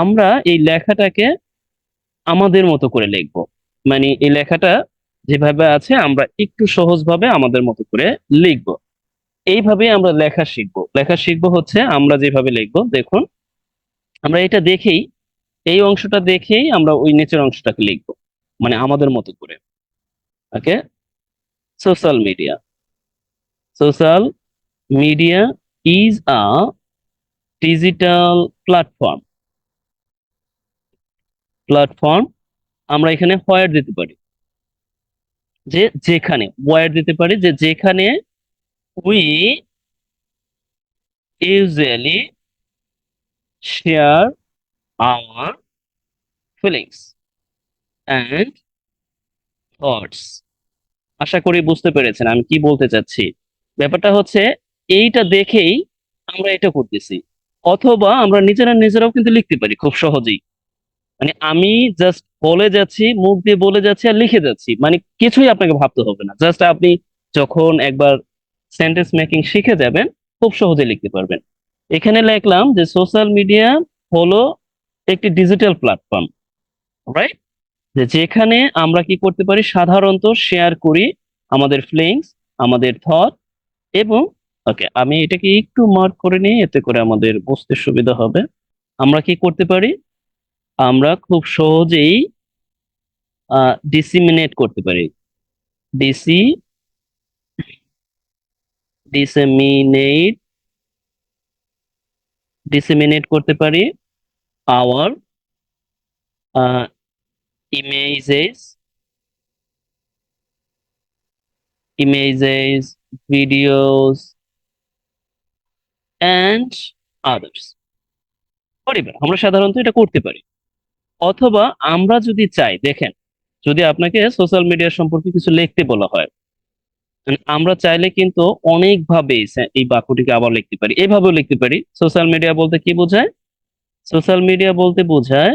আমরা এই লেখাটাকে আমাদের মতো করে লিখবো। মানে এই লেখাটা যেভাবে আছে আমরা একটু সহজভাবে আমাদের মতো করে লিখবো। এইভাবে আমরা লেখা শিখবো। লেখা শিখবো হচ্ছে আমরা যেভাবে লিখবো, দেখুন আমরা এটা দেখেই, এই অংশটা দেখেই আমরা ওই নিচের অংশটাকে লিখবো, মানে আমাদের মতো করে। Okay. Social media. Social media is a digital platform. Platform, আমরা এখানে হোয়ার দিতে পারি, যে যেখানে, ওয়ার দিতে পারি যে যেখানে we usually share our feelings and thoughts. আশা করি বুঝতে পেরেছেন আমি কি বলতে চাচ্ছি। ব্যাপারটা হচ্ছে এইটা দেখেই আমরা এটা করতেছি, অথবা আমরা নিজেরা নিজেরাও কিন্তু লিখতে পারি খুব সহজেই। মানে আমি জাস্ট বলে যাচ্ছি, মুখ দিয়ে বলে যাচ্ছি আর লিখে যাচ্ছি, মানে কিছুই আপনাকে ভাবতে হবে না। জাস্ট আপনি যখন একবার সেন্টেন্স মেকিং শিখে যাবেন, খুব সহজে লিখতে পারবেন। এখানে লিখলাম যে সোশ্যাল মিডিয়া হলো একটি ডিজিটাল প্ল্যাটফর্ম, রাইট? যে যেখানে আমরা কি করতে পারি, সাধারণত শেয়ার করি আমাদের ফিলিংস, আমাদের থট এবং, ওকে আমি এটাকে একটু মার্ক করে নিই এতে করে আমাদের বুঝতে সুবিধা হবে। আমরা কি করতে পারি, আমরা খুব সহজেই ডিসিমিনেট করতে পারি। ডিসি ডিসেমিনেট ডিসেমিনেট করতে পারি our images, images, videos and others. আমরা সাধারণত এটা করতে পারি। অথবা আমরা যদি চাই, দেখেন, যদি আপনাকে সোশ্যাল মিডিয়া সম্পর্কে কিছু লিখতে বলা হয়, আমরা চাইলে কিন্তু অনেকভাবে এই বাক্যটিকে আবার লিখতে পারি, এভাবেও লিখতে পারি। সোশ্যাল মিডিয়া বলতে কি বোঝায়? সোশ্যাল মিডিয়া বলতে বোঝায়,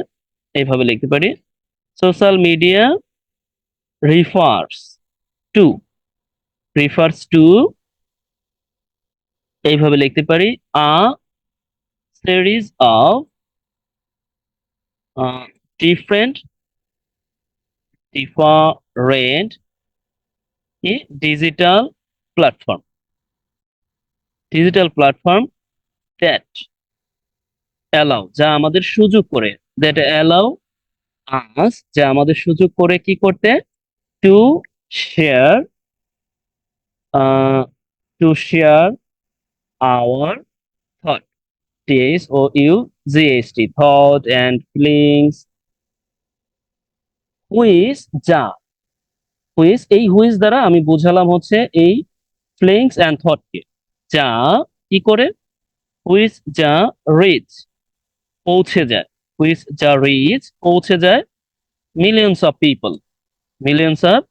এইভাবে লিখতে পারি, social media refers to, refers to, এইভাবে লিখতে পারি, a series of different different digital platform, digital platform that allow, যা আমাদের সুযোগ করে, দ্যাট অ্যালাউ আস, যা আমাদের সুযোগ করে কি করতে, to share, to share our thought, টিএস ও ইউ জিএসটি, থট অ্যান্ড ফিলিংস, হুইচ, যা, হুইচ, এই হুইচ দ্বারা আমি বোঝালাম হচ্ছে এই ফিলিংস অ্যান্ড থটকে, যা কি করে, হুইচ, যা রিচ, পৌঁছে যায়, হুইচ যা রিচ, পৌঁছে যায়, millions of people, millions of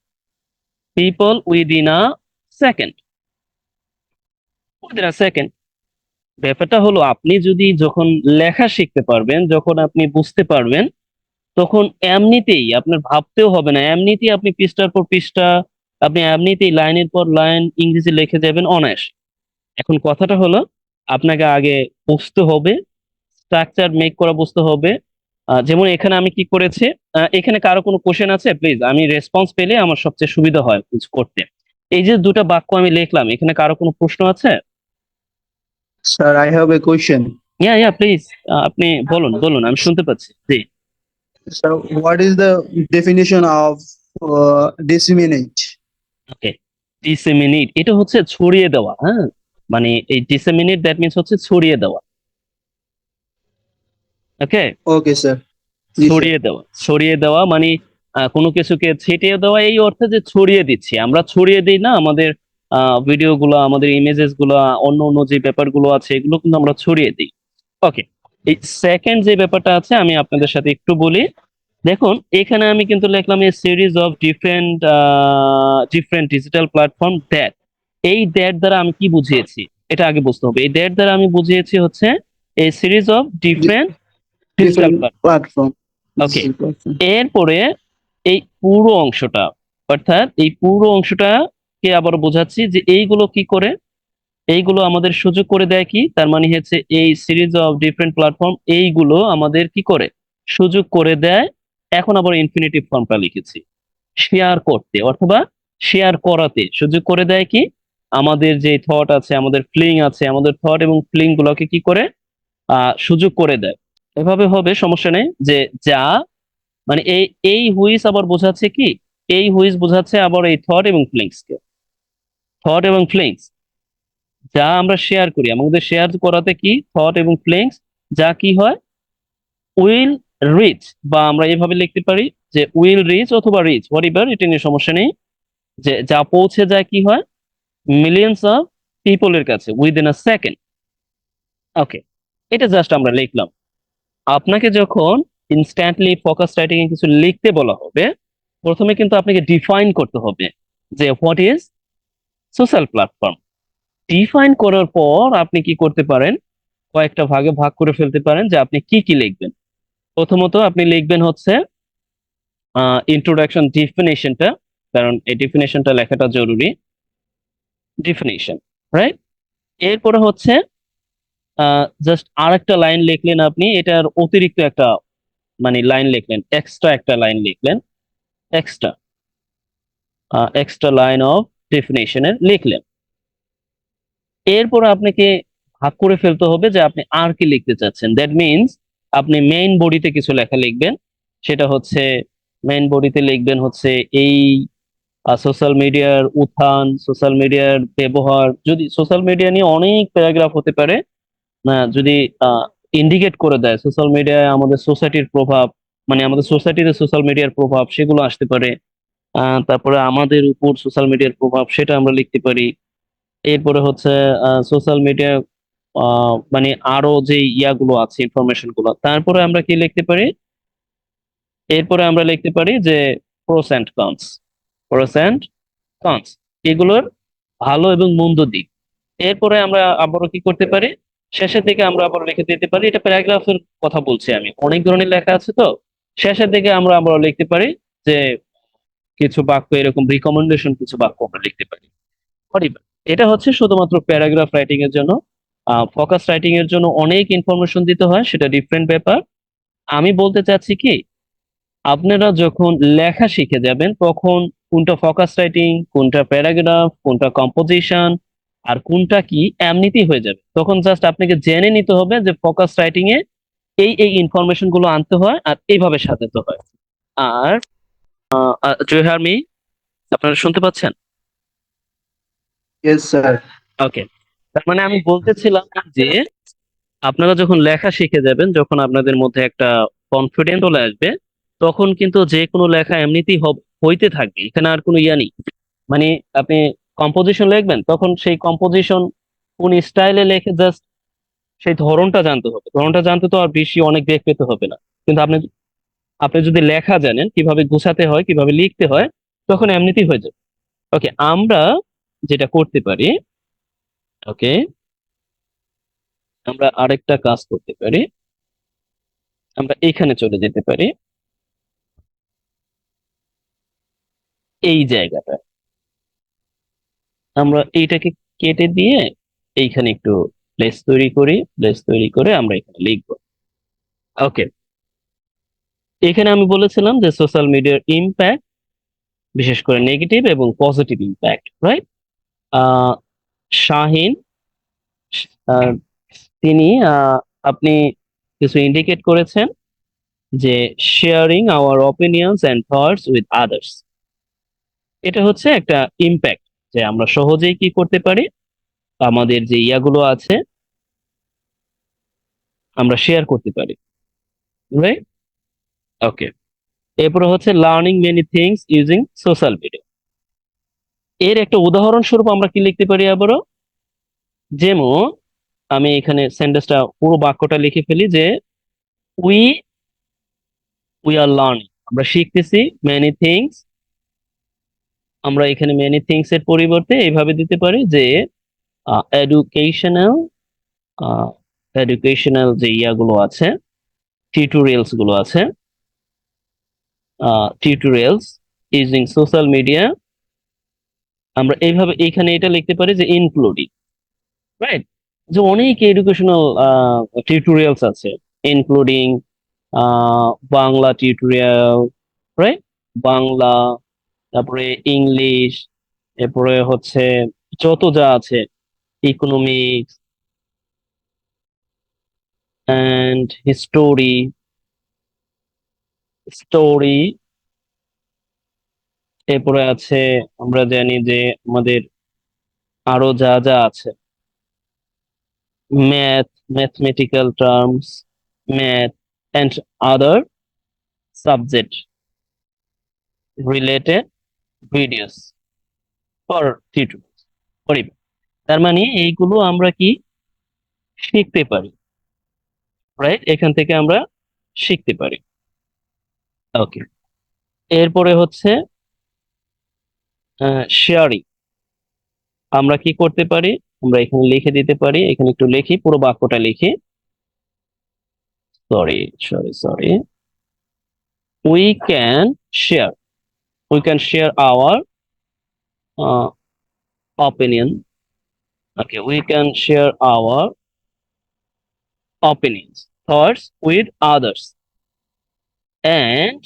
people within a second, within a second. ব্যাপারটা হলো আপনি যদি যখন লেখা শিখতে পারবেন, যখন আপনি বুঝতে পারবেন, তখন এমনিতেই আপনার ভাবতেও হবে না, এমনিতেই আপনি পৃষ্ঠার পর পৃষ্ঠা, আপনি এমনিতেই লাইনের পর লাইন ইংরেজি লিখে যাবেন অনায়াসে। এখন কথাটা হলো আপনাকে আগে বুঝতে হবে, স্ট্রাকচার মেক করা বুঝতে হবে। যেমন এখানে আমি কি করেছি, এখানে কারো কোনো কোশ্চেন আছে প্লিজ, আমি রেসপন্স পেলে আমার সবচেয়ে সুবিধা হয় কিছু করতে। এই যে দুটো বাক্য আমি লিখলাম, এখানে কারো কোনো প্রশ্ন আছে? Sir, I have a question. Yeah yeah please, আপনি বলুন বলুন, আমি শুনতে পাচ্ছি, জি। So, what is the definition of disseminate? Okay, disseminate এটা হচ্ছে ছড়িয়ে দেওয়া, হ্যাঁ। মানে এই ডিসেমিনেট দ্যাট মিন্স হচ্ছে ছড়িয়ে দেওয়া। ওকে। Okay, sir. Yes, sir. ছড়িয়ে দেওয়া, ছড়িয়ে দেওয়া মানে কোনো কিছুকে ছিটিয়ে দেওয়া, এই অর্থে যে ছড়িয়ে দিচ্ছি, আমরা ছড়িয়ে দিই না আমাদের ভিডিও গুলো, আমাদের ইমেজেস গুলো, অন্য অন্য যে ব্যাপারগুলো আছে এগুলো কিন্তু আমরা ছড়িয়ে দিই। ওকে। এই সেকেন্ড যে ব্যাপারটা আছে আমি আপনাদের সাথে একটু বলি। দেখুন এখানে আমি কিন্তু লিখলাম a series of different different digital platform that, এই দ্যাট দ্বারা আমি কি বুঝিয়েছি এটা আগে বুঝতে হবে। এই দ্যাট দ্বারা আমি বুঝিয়েছি হচ্ছে এই series of Di- different digital different platform. platform. Okay. Digital platform. এরপরে এই পুরো অংশটা, অর্থাৎ এই পুরো অংশটা কে আবার বোঝাচ্ছি যে এইগুলো কি করে, এইগুলো আমাদের সুযোগ করে দেয় কি, তার মানে হচ্ছে এই সিরিজ অফ ডিফারেন্ট প্ল্যাটফর্ম এইগুলো আমাদের কি করে সুযোগ করে দেয়। এখন আবার ইনফিনিটিভ ফর্মটা লিখেছি, শেয়ার করতে অথবা শেয়ার করাতে সুযোগ করে দেয় কি, আমাদের যে থট আছে, আমাদের ফিলিং আছে, আমাদের থট এবং ফিলিং গুলোকে কি করে সুযোগ করে দেয়। এভাবে হবে, সমস্যা নেই। যে যা মানে এই এই হুইস আবার বোঝাচ্ছে কি, এই হুইস বোঝাচ্ছে আবার এই থট এবং ফিলিংস কে। থট এবং ফিলিংস যা আমরা শেয়ার করি, আমাদের শেয়ার করাতে কি থট এবং ফিলিংস যা কি হয়, উইল রিচ, বা আমরা এভাবে লিখতে পারি যে উইল রিচ অথবা রিচ হোয়াট এভার, এটা নিয়ে সমস্যা নেই। যে যা পৌঁছে যায় কি হয়, মিলিয়ন্স অফ পিপলের কাছে উইদিন আ সেকেন্ড। ওকে, এটা জাস্ট আমরা লিখলাম। আপনাকে যখন ইনস্ট্যান্টলি ফোকাস রাইটিং এ কিছু লিখতে বলা হবে, প্রথমে কিন্তু আপনাকে ডিফাইন করতে হবে যে what is social platform. Define করার পর আপনি কি করতে পারেন, কয়েকটা ভাগে ভাগ করে ফেলতে পারেন যে আপনি কি কি লিখবেন। প্রথমত আপনি লিখবেন হচ্ছে ইন্ট্রোডাকশন ডিফিনেশনটা, কারণ এই ডিফিনেশনটা লেখাটা জরুরি। Definition, right. এরপরে হচ্ছে জাস্ট আর একটা লাইন লিখলেন আপনি, এটার অতিরিক্ত একটা মানে লাইন লিখলেন, এক্সট্রা একটা লাইন লিখলেন, এক্সট্রা এক্সট্রা লাইন অফ ডেফিনেশনের লিখলেন। এরপর আপনাকে ভাগ করে ফেলতে হবে যে আপনি আর কি লিখতে চাচ্ছেন। দ্যাট মিনস আপনি মেইন বডিতে কিছু লেখা লিখবেন, সেটা হচ্ছে মেইন বডিতে লিখবেন হচ্ছে এই সোশ্যাল মিডিয়ার উত্থান, সোশ্যাল মিডিয়ার ব্যবহার, যদি সোশ্যাল মিডিয়া নিয়ে অনেক প্যারাগ্রাফ হতে পারে না, যদি ইন্ডিকেট করে দেয় সোশ্যাল মিডিয়ায় আমাদের সোসাইটির প্রভাব, মানে আমাদের সোসাইটিতে সোশ্যাল মিডিয়ার প্রভাব সেগুলো আসতে পারে। তারপরে আমাদের উপর সোশ্যাল মিডিয়ার প্রভাব সেটা আমরা লিখতে পারি। এরপরে হচ্ছে সোশ্যাল মিডিয়া মানে আরো যে ইয়াগুলো আছে, ইনফরমেশন গুলো, তারপরে আমরা কি লিখতে পারি, এরপরে আমরা লিখতে পারি যে pros and cons, pros and cons, এগুলোর ভালো এবং মন্দ দিক। এরপরে আমরা আবারও কি করতে পারি, শেষের দিকে আমরা আবার লিখে দিতে পারি, এটা প্যারাগ্রাফের কথা বলছি আমি, অনেক ধরনের লেখা আছে তো, শেষের দিকে আমরা আবার লিখতে পারি যে কিছু বাক্য, এরকম রিকমেন্ডেশন কিছু বাক্য আমরা লিখতে পারি। Horrible. এটা হচ্ছে শুধুমাত্র প্যারাগ্রাফ রাইটিং এর জন্য। ফোকাস রাইটিং এর জন্য অনেক ইনফরমেশন দিতে হয়, সেটা ডিফারেন্ট ব্যাপার। আমি বলতে চাচ্ছি কি, আপনারা যখন লেখা শিখে যাবেন তখন কোনটা ফোকাস রাইটিং, কোনটা প্যারাগ্রাফ, কোনটা কম্পোজিশন, আর কোনটা কি এমনিতেই হয়ে যাবে। তখন জাস্ট আপনাকে জেনে নিতে হবে যে ফোকাস রাইটিং এ এই এই ইনফরমেশন গুলো আনতে হয় আর এইভাবে সাজাতে হয়। আর জুহার মি, আপনারা শুনতে পাচ্ছেন? Yes, sir. ওকে, তার মানে আমি বলতেছিলাম যে আপনারা যখন লেখা শিখে যাবেন, যখন আপনাদের মধ্যে একটা কনফিডেন্ট চলে আসবে, তখন কিন্তু যে কোনো লেখা এমনিতেই হইতে থাকবে, এখানে আর কোনো ইয়া নেই। মানে আপনি কম্পোজিশন লিখবেন, তখন সেই কম্পোজিশন কোন স্টাইলে লেখে, জাস্ট সেই ধরনটা জানতে হবে। ধরনটা জানতে তো আর বেশি অনেক বেগ পেতে হবে না, কিন্তু আপনি আপনি যদি লেখা জানেন কিভাবে গুছাতে হয়, কিভাবে লিখতে হয়, তখন এমনিতেই হয়ে যাবে। ওকে, আমরা যেটা করতে পারি, ওকে, আমরা আরেকটা কাজ করতে পারি, আমরা এখানে চলে যেতে পারি, এই জায়গাটা আমরা এইটাকে কেটে দিয়ে এইখানে একটু প্লেস তৈরি করি, প্লেস তৈরি করে আমরা এখানে লিখবো। ওকে, এখানে আমি বলেছিলাম যে সোশ্যাল মিডিয়ার ইম্প্যাক্ট, বিশেষ করে নেগেটিভ এবং positive impact, right. Ah Shahin, ah, তিনি আপনি কিছু ইন্ডিকেট করেছেন যে sharing our opinions and thoughts with others, এটা হচ্ছে একটা ইম্প্যাক্ট, যে আমরা সহজেই কি করতে পারি, আমাদের যে ইয়াগুলো আছে আমরা শেয়ার করতে পারি, রাইট। ওকে, এরপরে হচ্ছে learning many things using social media. এর একটা উদাহরণ স্বরূপ আমরা কি লিখতে পারি আবারও, যেমন আমি এখানে সেন্টেন্সটা পুরো বাক্যটা লিখে ফেলি যে উই উই আর লার্নিং, আমরা শিখতেছি মেনি থিংস। আমরা এখানে মেনি থিংস এর পরিবর্তে এইভাবে দিতে পারি যে এডুকেশনাল, এডুকেশনাল যে ইয়াগুলো আছে, টিউটোরিয়ালস গুলো আছে, টিউটোরিয়ালস ইউজিং সোশ্যাল মিডিয়া, আমরা এইভাবে এখানে এটা লিখতে পারি যে ইনক্লুডিং, রাইট? যে অনেক এডুকেশনাল টিউটোরিয়ালস আছে, including Bangla tutorial, right? Bangla, তারপরে ইংলিশ, এরপরে হচ্ছে যত যা আছে, ইকোনমিক্স অ্যান্ড হিস্টোরি, স্টোরি, এরপরে আছে আমরা জানি যে আমাদের আরো যা যা আছে, math, mathematical terms, math and other subject related videos for tutorial. তার মানে এইগুলো আমরা কি শিখতে পারি, রাইট? এখান থেকে আমরা শিখতে পারি। ওকে, এরপরে হচ্ছে শেয়ারিং। আমরা কি করতে পারি? আমরা এখানে লিখে দিতে পারি, এখানে একটু লিখি, পুরো বাক্যটা লিখি। Sorry, sorry, we can share, we can share our opinion. Okay, we can share our opinions, thoughts with others, and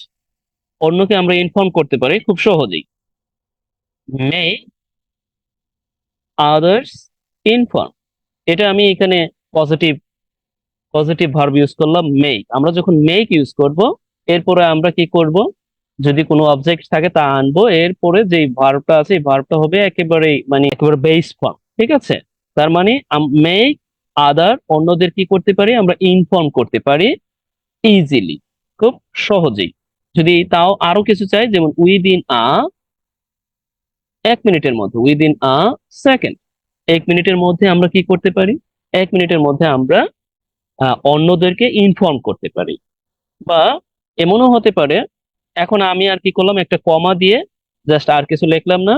অন্যকে আমরা ইনফর্ম করতে পারি খুব সহজেই, may others inform। এটা আমি এখানে পজিটিভ পজিটিভ ভার্ব ইউজ করলাম, মেক। আমরা যখন মেক ইউজ করব, এরপরে আমরা কি করব, যদি কোনো অবজেক্ট থাকে তা আনবো, এরপরে যে ভার্বটা আছে এই ভার্বটা হবে একেবারে মানে একেবারে বেস ফর্ম, ঠিক আছে? তার মানে মেক আদার, অন্যদের কি করতে পারি আমরা, ইনফর্ম করতে পারি ইজিলি, খুব সহজেই। যদি তাও আরো কিছু চাই, যেমন উইদিন 1 মিনিটের মধ্যে, উইদিন সেকেন্ড, 1 মিনিটের মধ্যে আমরা কি করতে পারি, 1 মিনিটের মধ্যে আমরা অন্যদেরকে ইনফর্ম করতে পারি। বা এমনও হতে পারে, এখন আমি আর কি করলাম, একটা কমা দিয়ে জাস্ট আর কিছু লিখলাম না,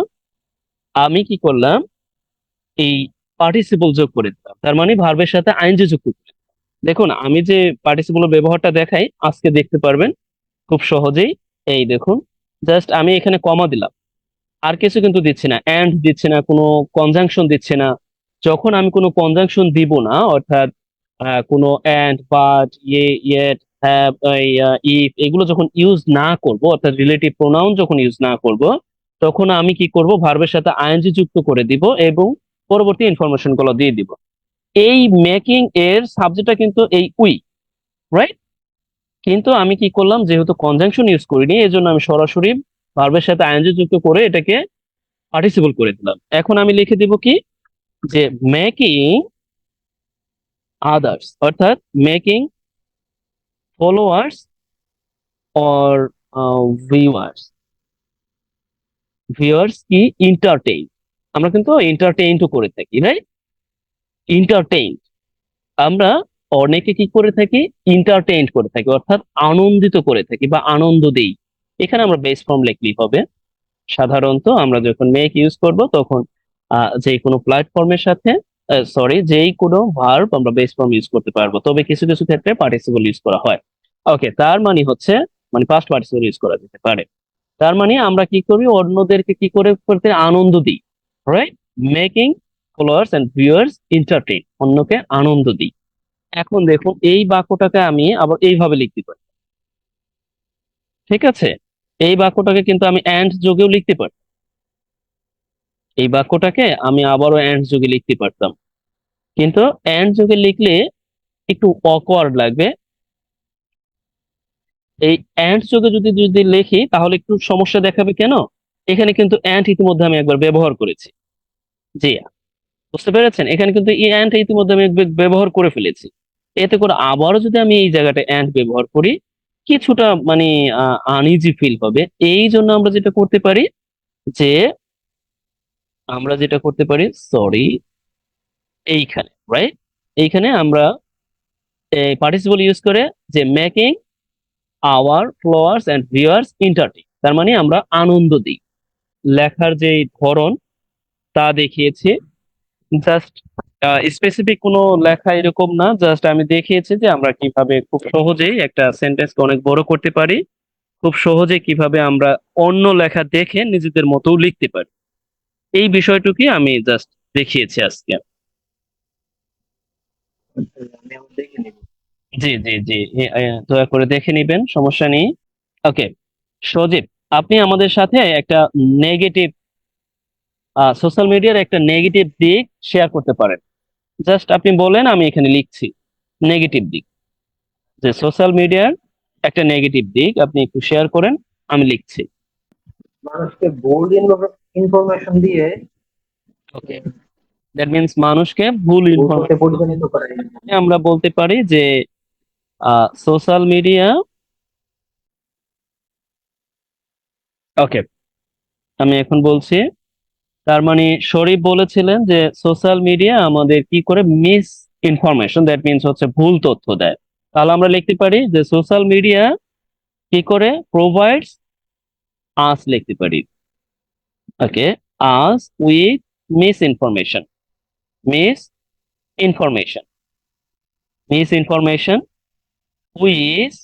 আমি কি করলাম, এই পার্টিসিপল যোগ করে দিলাম, তার মানে ভার্বের সাথে আইনজি যুক্ত করে দিলাম। দেখুন আমি যে পার্টিসিপলের ব্যবহারটা দেখাই, আজকে দেখতে পারবেন খুব সহজেই। এই দেখুন, জাস্ট আমি এখানে কমা দিলাম, আর কিছু কিন্তু দিচ্ছি না, এন্ড দিচ্ছি না, কোনো কনজাংশন দিচ্ছি না। যখন আমি কোনো কনজাংশন দিব না, অর্থাৎ কোনো and, but, yet, have, if, এগুলো যখন ইউজ না করব, অর্থাৎ রিলেটিভ প্রোনাউন যখন ইউজ না করব, তখন আমি কি করব, ভার্বের সাথে আইএনজি যুক্ত করে দিব এবং পরবর্তী ইনফরমেশন গুলো দিয়ে দিব। এই মেকিং এর সাবজেক্টটা কিন্তু এই উই, রাইট? কিন্তু আমি কি করলাম, যেহেতু কনজাংশন ইউজ করিনি, এই জন্য আমি সরাসরি ভার্বের সাথে আইএনজি যুক্ত করে এটাকে পার্টিসিপল করে দিলাম। এখন আমি লিখে দিব কি, যে মেকিং আদার্স, অর্থাৎ making followers or viewers, viewers কি এন্টারটেইন, আমরা কিন্তু এন্টারটেইনও করে থাকি, রাইট? এন্টারটেইন, আমরা অনেকে কি করে থাকি, এন্টারটেইন করে থাকি, অর্থাৎ আনন্দিত করে থাকি বা আনন্দ দেই। এখানে আমরা বেস ফর্ম লিখলেই হবে। সাধারণত আমরা যখন মেক ইউজ করব, তখন যে কোনো প্ল্যাটফর্মের সাথে, সরি, যেই কোনো ভার্ব আমরা বেস ফর্ম ইউজ করতে পারবো, তবে কিছু কিছু ক্ষেত্রে পার্টিসিপল ইউজ করা হয়। ওকে, তার মানে হচ্ছে, মানে পাস্ট পার্টিসিপল ইউজ করা যেতে পারে। তার মানে আমরা কি করি, অন্যদেরকে কি করে করতে আনন্দ দিই, right? Making followers and viewers entertain, অন্যকে আনন্দ দিই। এখন দেখুন এই বাক্যটাকে আমি আবার এইভাবে লিখতে পারি, ঠিক আছে? এই বাক্যটাকে কিন্তু আমি এন্ড যোগেও লিখতে পারি, এই বাক্যটাকে আমি আবারও এন্ড যোগে লিখতে পারতাম, কিন্তু এন্ড যোগে লিখলে একটু অকওয়ার্ড লাগবে। এই এন্ড যোগে যদি যদি লিখি তাহলে একটু সমস্যা দেখাবে, কেন? এখানে কিন্তু এন্ড ইতিমধ্যে আমি একবার ব্যবহার করেছি। জি, বুঝতে পেরেছেন? এখানে কিন্তু এই এন্ড ইতিমধ্যে আমি ব্যবহার করে ফেলেছি। এতে করে আবারও যদি আমি এই জায়গাটা এন্ড ব্যবহার করি, কিছুটা মানে আনইজি ফিল হবে। এই জন্য আমরা যেটা করতে পারি, যে আমরা যেটা করতে পারি, সরি, এইখানে, রাইট? এইখানে আমরা পার্টিসিপল ইউজ করে, যে making our followers and viewers entertain, তার মানে আমরা আনন্দ দিই। লেখার যে ধরন তা দেখিয়েছি, জাস্ট স্পেসিফিক কোনো লেখা এরকম না, জাস্ট আমি দেখিয়েছি যে আমরা কিভাবে খুব সহজেই একটা সেন্টেন্সকে অনেক বড় করতে পারি, খুব সহজে কিভাবে আমরা অন্য লেখা দেখে নিজেদের মতো লিখতে পারি। এই বিষয়টুকুই আমি জাস্ট দেখিয়েছি আজকে। জি জি জি, দয়া করে দেখে নিবেন, সমস্যা নেই। ওকে, সজীব, আপনি আমাদের সাথে একটা নেগেটিভ, সোশ্যাল মিডিয়ার একটা নেগেটিভ দিক শেয়ার করতে পারেন। জাস্ট আপনি বলেন, আমি এখানে লিখছি নেগেটিভ দিক, যে সোশ্যাল মিডিয়ার একটা নেগেটিভ দিক আপনি একটু শেয়ার করেন, আমি লিখছি। মানুষকে ভুল ইনফরমেশন দিয়ে ওকে, দ্যাট মিন্স মানুষকে ভুল ভুল পথে ইনফরমেশন, পরিচালিত করে। আমরা বলতে পারি যে সোশ্যাল মিডিয়া, ওকে, আমি এখন বলছি। তার মানে শরীফ বলেছিলেন যে সোশ্যাল মিডিয়া আমাদের কি করে মিস ইনফরমেশন, দ্যাট মিন্স হচ্ছে ভুল তথ্য দেয়। তাহলে আমরা লিখতে পারি যে সোশ্যাল মিডিয়া কি করে প্রোভাইডস আস, লিখতে পারি। Okay, us with miss information, miss information, miss information with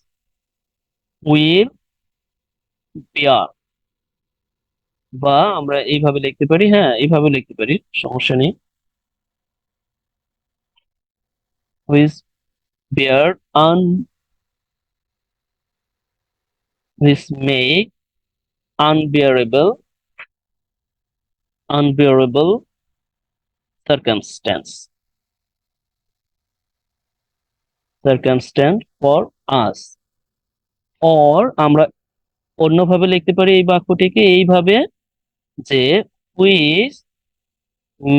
will bear, বা আমরা এইভাবে লিখতে পারি, হ্যাঁ এইভাবে লিখতে পারি, সমস্যা নেই। Which bear un, which make unbearable, unbearable circumstance, circumstance for us, or আমরা অন্যভাবে লিখতে পারি এই বাক্যটিকে এইভাবে, যে which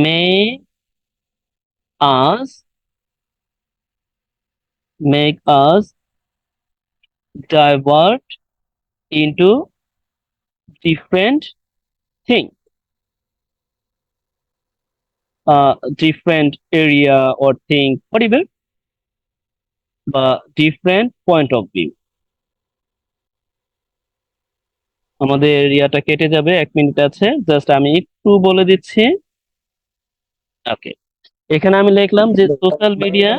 may us, make us divert into different thing, different area or thing, whatever, বা different point of view। আমাদের ইয়াটা কেটে যাবে, 1 মিনিট আছে, জাস্ট আমি একটু বলে দিচ্ছি। ওকে, এখানে আমি লিখলাম যে সোশ্যাল মিডিয়া,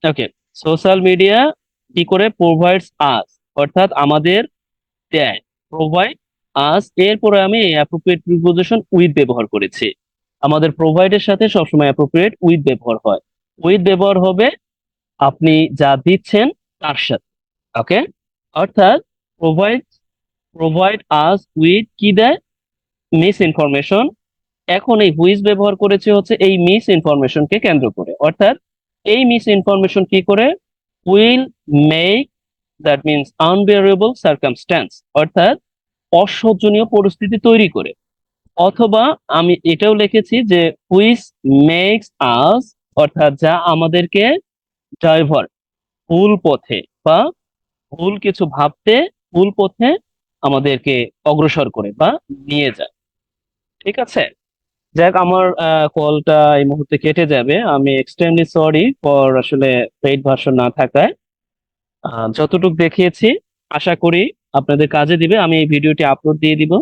ওকে, সোশ্যাল মিডিয়া কি করে প্রোভাইডস আস, অর্থাৎ আমাদের দেয়, প্রোভাইড আস, এরপরে আমি অ্যাপ্রোপ্রিয়েট প্রিপোজিশন উইথ ব্যবহার করেছি। আমাদের প্রোভাইডের সাথে সবসময় অ্যাপ্রোপ্রিয়েট উইথ ব্যবহার হয়, উইথ ব্যবহার হবে আপনি যা দিচ্ছেন তার সাথে। ওকে, অর্থাৎ প্রোভাইড, প্রোভাইড আস উইথ কি দেয়, মিস ইনফরমেশন। এখন এই হুইজ ব্যবহার করেছে হচ্ছে এই মিস ইনফরমেশনকে কেন্দ্র করে, অর্থাৎ এই মিস ইনফরমেশন কি করে, will make, that means unbearable circumstance, অর্থাৎ অসহ্যনীয় পরিস্থিতি তৈরি করে। অথবা আমি এটাও লিখেছি যে হুইচ মেক্স আস, অর্থাৎ যা আমাদেরকে ডাইভার্ট, ভুল পথে, বা ভুল কিছু ভাবতে, ভুল পথে আমাদেরকে অগ্রসর করে বা নিয়ে যায়। ঠিক আছে, যাক, আমার কলটা এই মুহূর্তে কেটে যাবে, আমি এক্সট্রিমলি সরি ফর আসলে পেইড ভার্সন না থাকায়। যতটুকু দেখিয়েছি আশা করি আপনাদের কাজে দিবে, আমি এই ভিডিওটি আপলোড দিয়ে দিব।